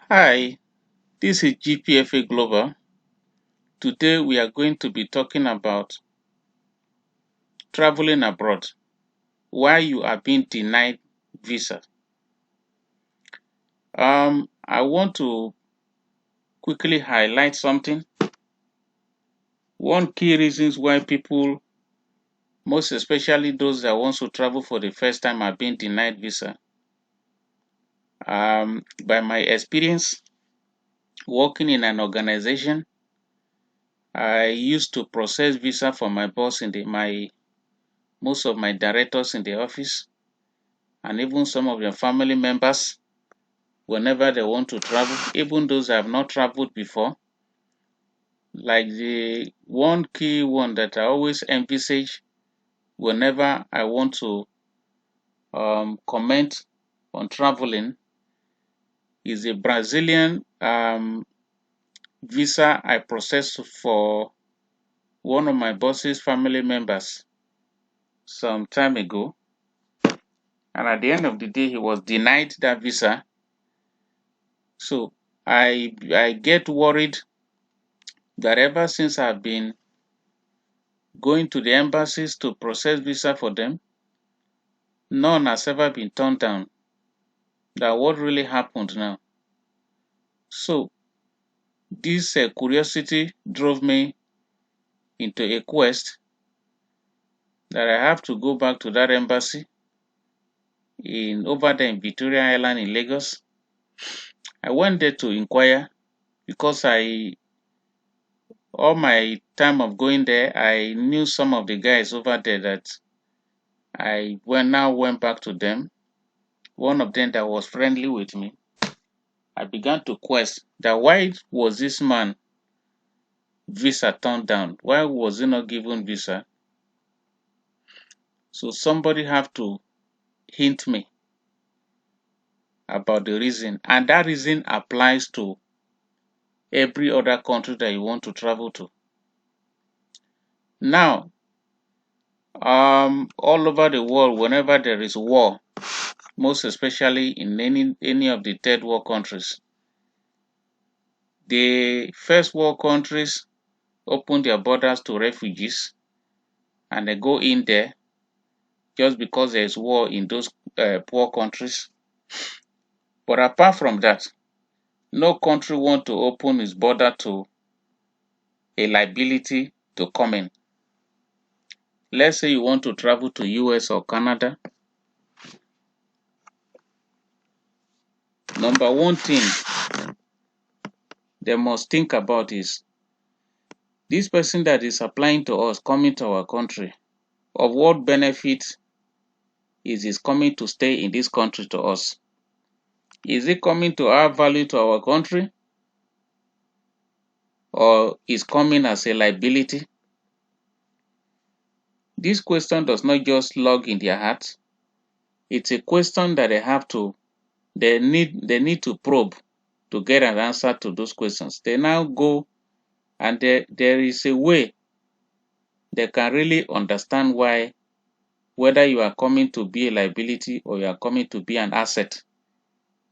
Hi, this is GPFA Global. Today we are going to be talking about traveling abroad, why you are being denied visa. I want to quickly highlight something. One key reasons why people, most especially those that want to travel for the first time, are being denied visa. By my experience working in an organization, I used to process visa for my boss in my most of my directors in the office, and even some of their family members whenever they want to travel, even those that have not traveled before. Like the one key one that I always envisage whenever I want to comment on traveling is a Brazilian visa I processed for one of my boss's family members some time ago. And at the end of the day, he was denied that visa. So I get worried that ever since I've been going to the embassies to process visa for them, none has ever been turned down. That what really happened now. So this curiosity drove me into a quest that I have to go back to that embassy in over there in Victoria Island in Lagos. I went there to inquire because all my time of going there, I knew some of the guys over there that I went back to them. One of them that was friendly with me, I began to quest that why was this man visa turned down? Why was he not given visa? So somebody have to hint me about the reason, and that reason applies to every other country that you want to travel to. Now, all over the world, whenever there is war, most especially in any of the third world countries, the first world countries open their borders to refugees, and they go in there just because there is war in those poor countries. But apart from that, no country want to open its border to a liability to come in. Let's say you want to travel to US or Canada. Number one thing they must think about is this person that is applying to us, coming to our country, of what benefit is coming to stay in this country to us? Is it coming to add value to our country, or is coming as a liability? This question does not just log in their heart. It's a question that they need to probe to get an answer to those questions. They now go, and there is a way they can really understand why, whether you are coming to be a liability or you are coming to be an asset.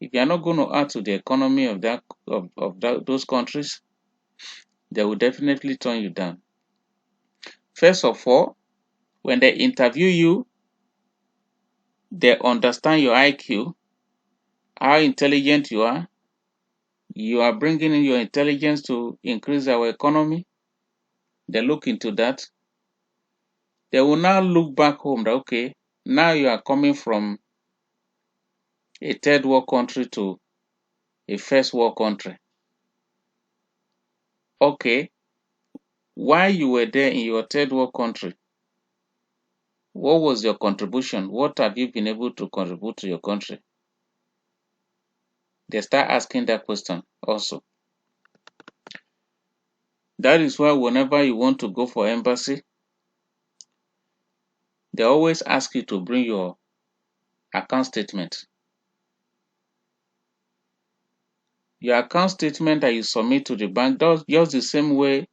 If you are not going to add to the economy of those countries, they will definitely turn you down. First of all, when they interview you, they understand your IQ, how intelligent you are. You are bringing in your intelligence to increase our economy. They look into that. They will now look back home that, okay, now you are coming from a third world country to a first world country. Okay, while you were there in your third world country, what was your contribution? What have you been able to contribute to your country? They start asking that question also. That is why whenever you want to go for embassy, they always ask you to bring your account statement. Your account statement that you submit to the bank does just the same way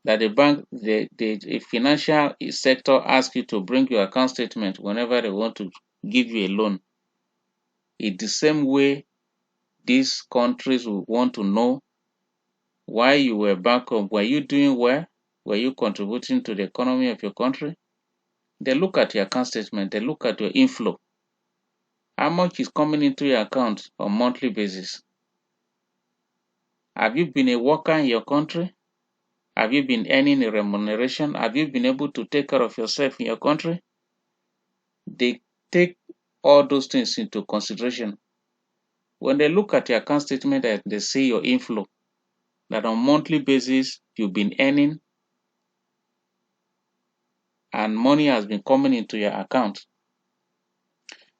that the financial sector asks you to bring your account statement whenever they want to give you a loan. It's the same way these countries will want to know why you were back home. Were you doing well? Were you contributing to the economy of your country? They look at your account statement, they look at your inflow. How much is coming into your account on a monthly basis? Have you been a worker in your country? Have you been earning a remuneration? Have you been able to take care of yourself in your country? They take all those things into consideration. When they look at your account statement and they see your inflow, that on a monthly basis you've been earning and money has been coming into your account,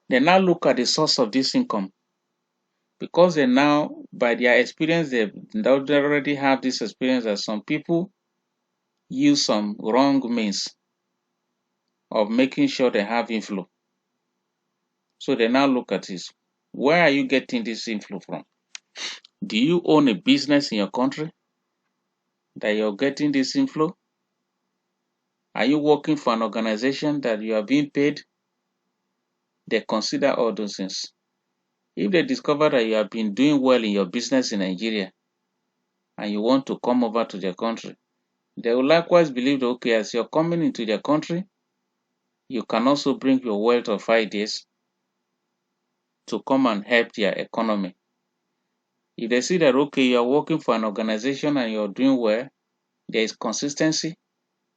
they now look at the source of this income. Because they now, by their experience, they already have this experience that some people use some wrong means of making sure they have inflow. So they now look at this. Where are you getting this inflow from? Do you own a business in your country that you're getting this inflow? Are you working for an organization that you are being paid? They consider all those things. If they discover that you have been doing well in your business in Nigeria and you want to come over to their country, they will likewise believe that, okay, as you're coming into their country, you can also bring your wealth of ideas to come and help their economy. If they see that, okay, you're working for an organization and you're doing well, there is consistency,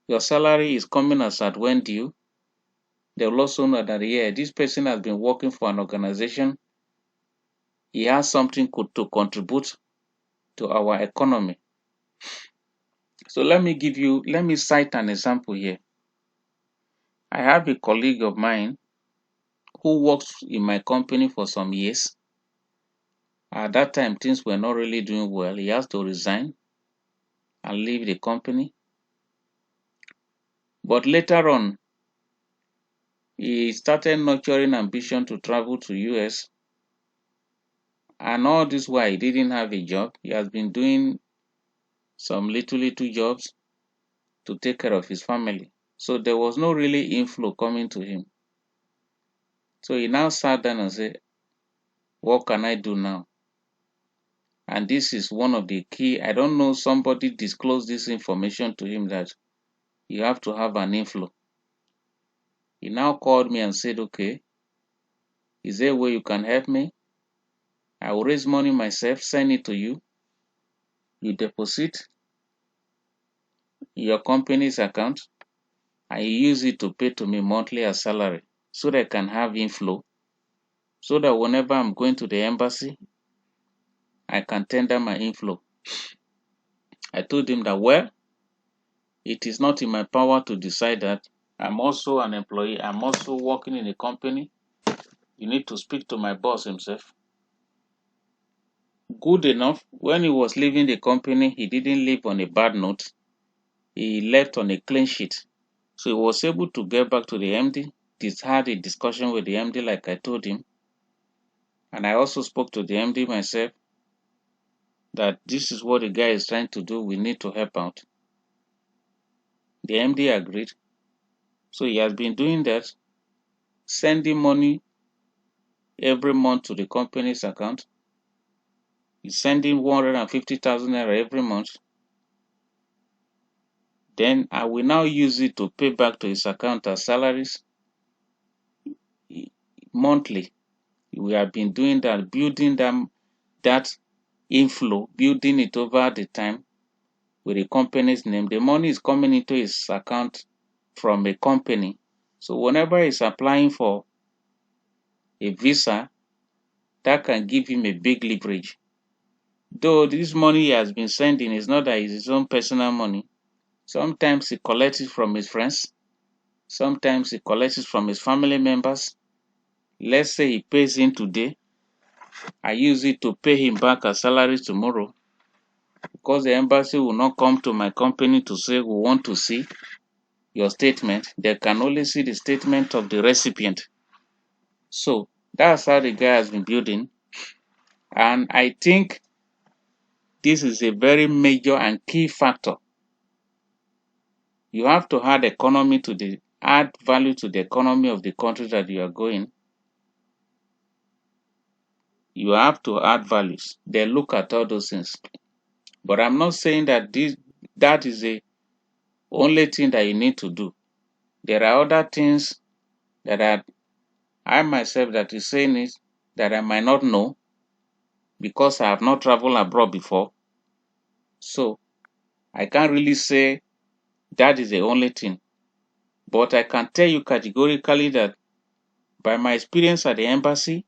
your salary is coming as at when due, they will also know that, yeah, this person has been working for an organization, he has something to contribute to our economy. So let me cite an example here. I have a colleague of mine who works in my company for some years. At that time, things were not really doing well. He has to resign and leave the company. But later on, he started nurturing ambition to travel to US. And all this while, he didn't have a job. He has been doing some little jobs to take care of his family. So there was no really inflow coming to him. So he now sat down and said, what can I do now? And this is one of the key. I don't know, somebody disclosed this information to him that you have to have an inflow. He now called me and said, okay, is there a way you can help me? I will raise money myself, send it to you. You deposit in your company's account and you use it to pay to me monthly as salary so that I can have inflow, so that whenever I'm going to the embassy, I can tender my inflow. I told him that, well, it is not in my power to decide that. I'm also an employee. I'm also working in a company. You need to speak to my boss himself. Good enough, when he was leaving the company, he didn't leave on a bad note. He left on a clean sheet. So he was able to get back to the MD. Had a discussion with the MD like I told him. And I also spoke to the MD myself that this is what the guy is trying to do. We need to help out. The MD agreed. So he has been doing that, sending money every month to the company's account. He's sending 150,000 naira every month. Then I will now use it to pay back to his account as salaries monthly. We have been doing that, building that inflow, building it over the time with the company's name. The money is coming into his account from a company. So whenever he's applying for a visa, that can give him a big leverage. Though this money he has been sending is not that it's his own personal money. Sometimes he collects it from his friends. Sometimes he collects it from his family members. Let's say he pays in today. I use it to pay him back as salary tomorrow. Because the embassy will not come to my company to say we want to see your statement. They can only see the statement of the recipient. So that's how the guy has been building. And I think this is a very major and key factor. You have to add value to the economy of the country that you are going. You have to add values. They look at all those things. But I'm not saying that that is the only thing that you need to do. There are other things that I myself that is saying it that I might not know because I have not traveled abroad before. So I can't really say that is the only thing. But I can tell you categorically that by my experience at the embassy,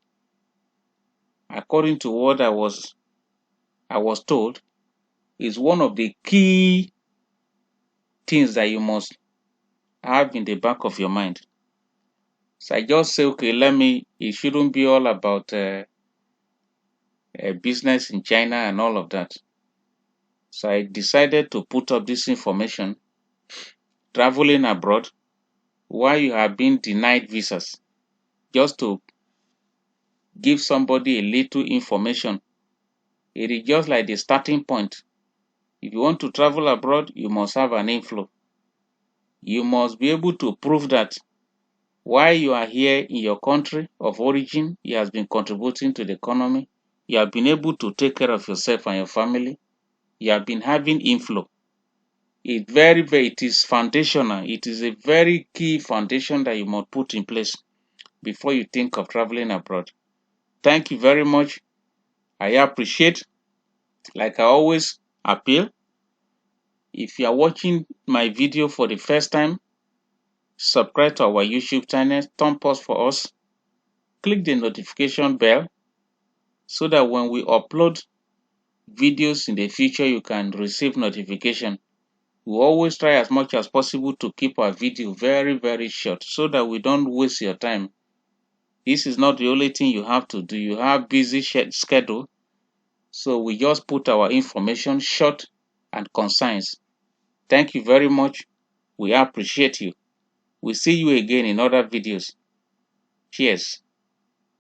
according to what I was told, is one of the key things that you must have in the back of your mind. So I just say, okay, it shouldn't be all about business in China and all of that. So I decided to put up this information, traveling abroad, why you have been denied visas, just to give somebody a little information. It is just like the starting point. If you want to travel abroad, you must have an inflow. You must be able to prove that while you are here in your country of origin, you have been contributing to the economy. You have been able to take care of yourself and your family. You have been having inflow. It is foundational. It is a very key foundation that you must put in place before you think of traveling abroad. Thank you very much. I appreciate, like I always appeal, if you are watching my video for the first time, subscribe to our YouTube channel, thumb up for us, click the notification bell so that when we upload videos in the future, you can receive notification. We always try as much as possible to keep our video very, very short so that we don't waste your time. This is not the only thing you have to do. You have busy schedule. So we just put our information short and concise. Thank you very much. We appreciate you. We'll see you again in other videos. Cheers.